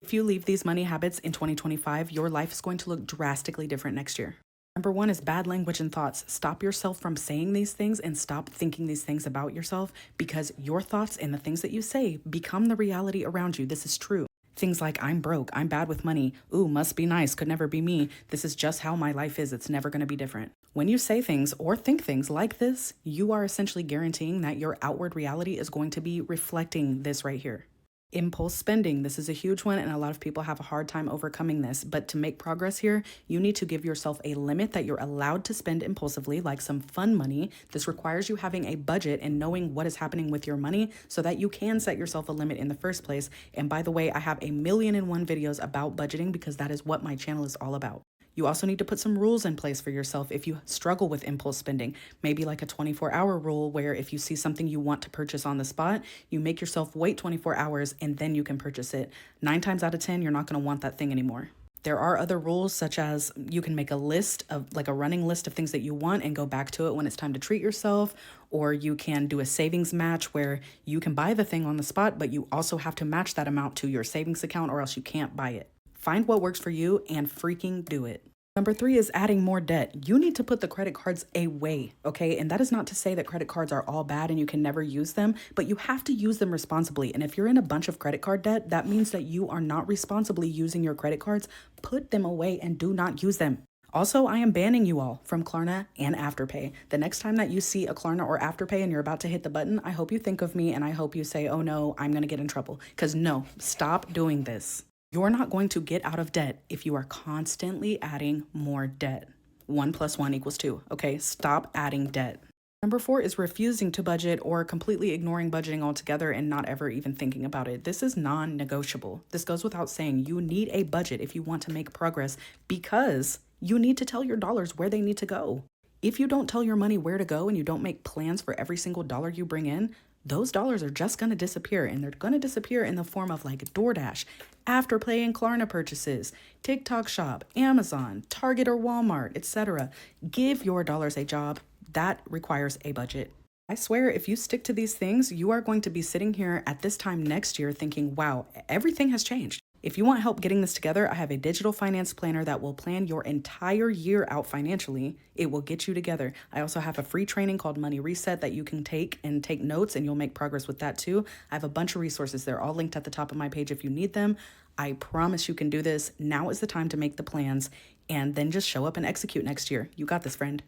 If you leave these money habits in 2025, your life is going to look drastically different next year. Number one is bad language and thoughts. Stop yourself from saying these things and stop thinking these things about yourself because your thoughts and the things that you say become the reality around you. This is true. Things like, I'm broke, I'm bad with money, ooh, must be nice, could never be me. This is just how my life is. It's never going to be different. When you say things or think things like this, you are essentially guaranteeing that your outward reality is going to be reflecting this right here. Impulse spending. This is a huge one, and a lot of people have a hard time overcoming this. But to make progress here, you need to give yourself a limit that you're allowed to spend impulsively, like some fun money. This requires you having a budget and knowing what is happening with your money so that you can set yourself a limit in the first place. And by the way, I have 1,000,001 videos about budgeting because that is what my channel is all about. You also need to put some rules in place for yourself if you struggle with impulse spending. Maybe like a 24-hour rule where if you see something you want to purchase on the spot, you make yourself wait 24 hours and then you can purchase it. 9 times out of 10, you're not going to want that thing anymore. There are other rules, such as you can make a list of like a running list of things that you want and go back to it when it's time to treat yourself. Or you can do a savings match where you can buy the thing on the spot, but you also have to match that amount to your savings account or else you can't buy it. Find what works for you and freaking do it. Number three is adding more debt. You need to put the credit cards away, okay? And that is not to say that credit cards are all bad and you can never use them, but you have to use them responsibly. And if you're in a bunch of credit card debt, that means that you are not responsibly using your credit cards. Put them away and do not use them. Also, I am banning you all from Klarna and Afterpay. The next time that you see a Klarna or Afterpay and you're about to hit the button, I hope you think of me and I hope you say, oh no, I'm gonna get in trouble. Because no, stop doing this. You're not going to get out of debt if you are constantly adding more debt. 1 + 1 = 2, okay? Stop adding debt. Number four is refusing to budget or completely ignoring budgeting altogether and not ever even thinking about it. This is non-negotiable. This goes without saying. You need a budget if you want to make progress because you need to tell your dollars where they need to go. If you don't tell your money where to go and you don't make plans for every single dollar you bring in, those dollars are just going to disappear, and they're going to disappear in the form of like DoorDash, Afterpay and Klarna purchases, TikTok Shop, Amazon, Target or Walmart, etc. Give your dollars a job. That requires a budget. I swear, if you stick to these things, you are going to be sitting here at this time next year thinking, wow, everything has changed. If you want help getting this together, I have a digital finance planner that will plan your entire year out financially. It will get you together. I also have a free training called Money Reset that you can take and take notes, and you'll make progress with that too. I have a bunch of resources. They're all linked at the top of my page if you need them. I promise you can do this. Now is the time to make the plans and then just show up and execute next year. You got this, friend.